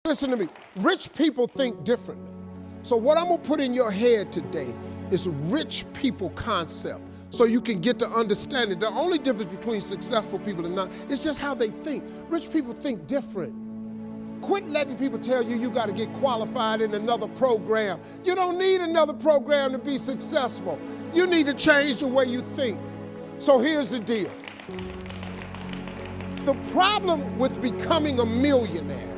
Listen to me. Rich people think differently. So what I'm going to put in your head today is a rich people concept so you can get to understand it. The only difference between successful people and not is just how they think. Rich people think different. Quit letting people tell you you got to get qualified in another program. You don't need another program to be successful. You need to change the way you think. So here's the deal. The problem with becoming a millionaire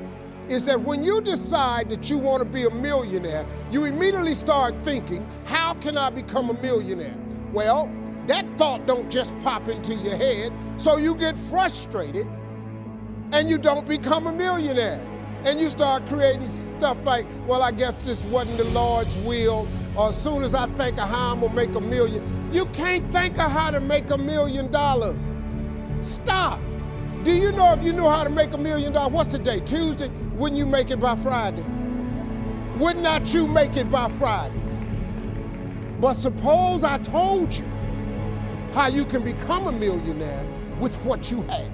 is that when you decide that you want to be a millionaire, you immediately start thinking, how can I become a millionaire? Well, that thought don't just pop into your head, so you get frustrated and you don't become a millionaire. And you start creating stuff like, well, I guess this wasn't the Lord's will, or as soon as I think of how I'm gonna make $1 million. You can't think of how to make $1 million. Stop. Do you know if you knew how to make $1 million, what's today, Tuesday? Wouldn't you make it by Friday? Would not you make it by Friday? But suppose I told you how you can become a millionaire with what you have.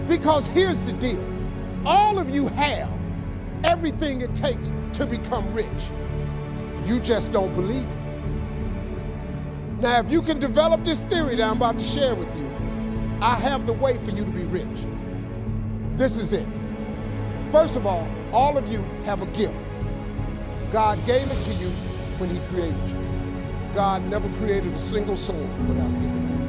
Because here's the deal. All of you have everything it takes to become rich. You just don't believe it. Now, if you can develop this theory that I'm about to share with you, I have the way for you to be rich. This is it. First of all of you have a gift. God gave it to you when he created you. God never created a single soul without giving you a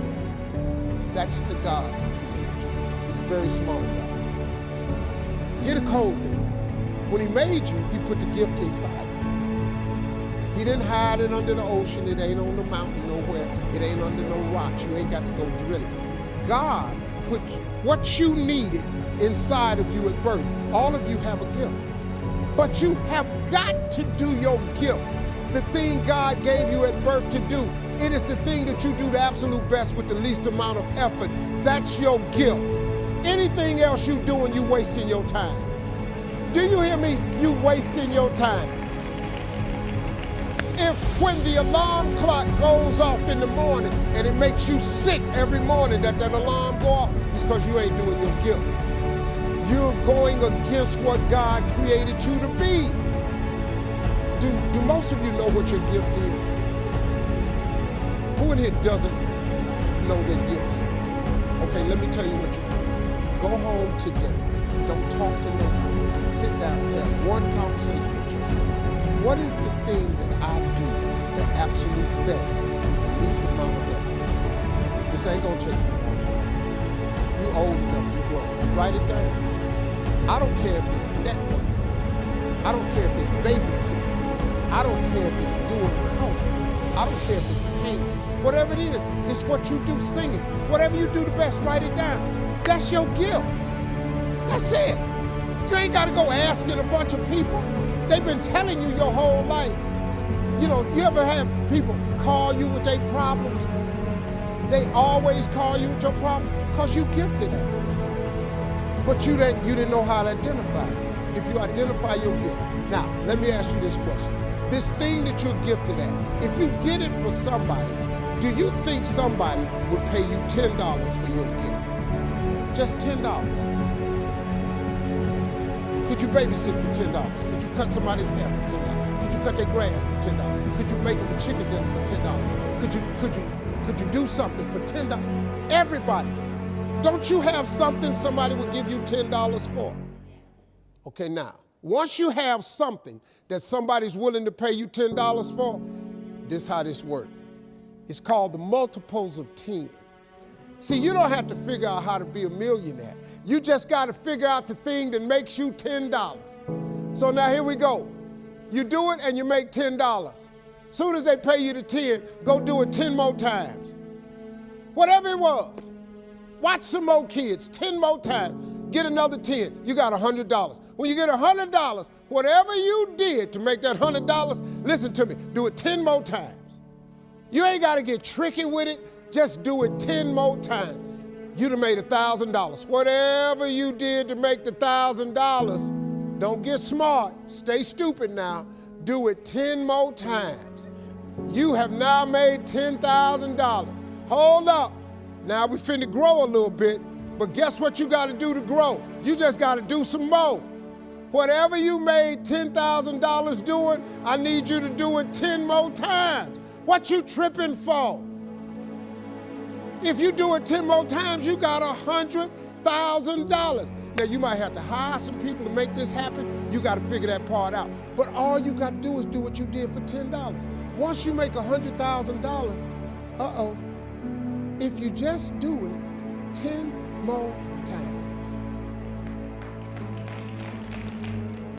gift. That's the God that created you. He's a very small God. Hear the code thing. When he made you, he put the gift inside you. He didn't hide it under the ocean. It ain't on the mountain nowhere. It ain't under no rocks. You ain't got to go drill it. God put what you needed inside of you at birth. All of you have a gift. But you have got to do your gift. The thing God gave you at birth to do. It is the thing that you do the absolute best with the least amount of effort. That's your gift. Anything else you doing, you wasting your time. Do you hear me? You wasting your time. If when the alarm clock goes off in the morning and it makes you sick every morning that alarm go off, it's because you ain't doing your gift. You're going against what God created you to be. Do most of you know what your gift is? Who in here doesn't know their gift is? Okay, let me tell you what you do. Go home today. Don't talk to nobody. Sit down and have one conversation with yourself. What is the thing that I do the absolute best with the least amount of effort? This ain't gonna take you long. You old enough, you grown. Write it down. I don't care if it's networking. I don't care if it's babysitting. I don't care if it's doing homework. I don't care if it's painting. Whatever it is, it's what you do, singing. Whatever you do the best, write it down. That's your gift. That's it. You ain't gotta go asking a bunch of people. They've been telling you your whole life. You know, you ever have people call you with their problems? They always call you with your problem because you gifted at it. But you didn't know how to identify it. If you identify your gift. Now, let me ask you this question. This thing that you're gifted at, if you did it for somebody, do you think somebody would pay you $10 for your gift? Just $10. Could you babysit for $10? Could you cut somebody's hair for $10? Could you cut their grass for $10? Could you make them a chicken dinner for $10? Could you do something for $10? Everybody. Don't you have something somebody would give you $10 for? Okay, now, once you have something that somebody's willing to pay you $10 for, this is how this works. It's called the multiples of 10. See, you don't have to figure out how to be a millionaire. You just got to figure out the thing that makes you $10. So now here we go. You do it and you make $10. Soon as they pay you the 10, go do it 10 more times. Whatever it was. Watch some more kids, 10 more times. Get another 10, you got $100. When you get $100, whatever you did to make that $100, listen to me, do it 10 more times. You ain't got to get tricky with it. Just do it 10 more times. You'd have made $1,000. Whatever you did to make the $1,000, don't get smart. Stay stupid now. Do it 10 more times. You have now made $10,000. Hold up. Now we finna grow a little bit. But guess what you got to do to grow? You just got to do some more. Whatever you made $10,000 doing, I need you to do it 10 more times. What you tripping for? If you do it 10 more times, you got $100,000. Now, you might have to hire some people to make this happen. You got to figure that part out. But all you got to do is do what you did for $10. Once you make $100,000, if you just do it 10 more times,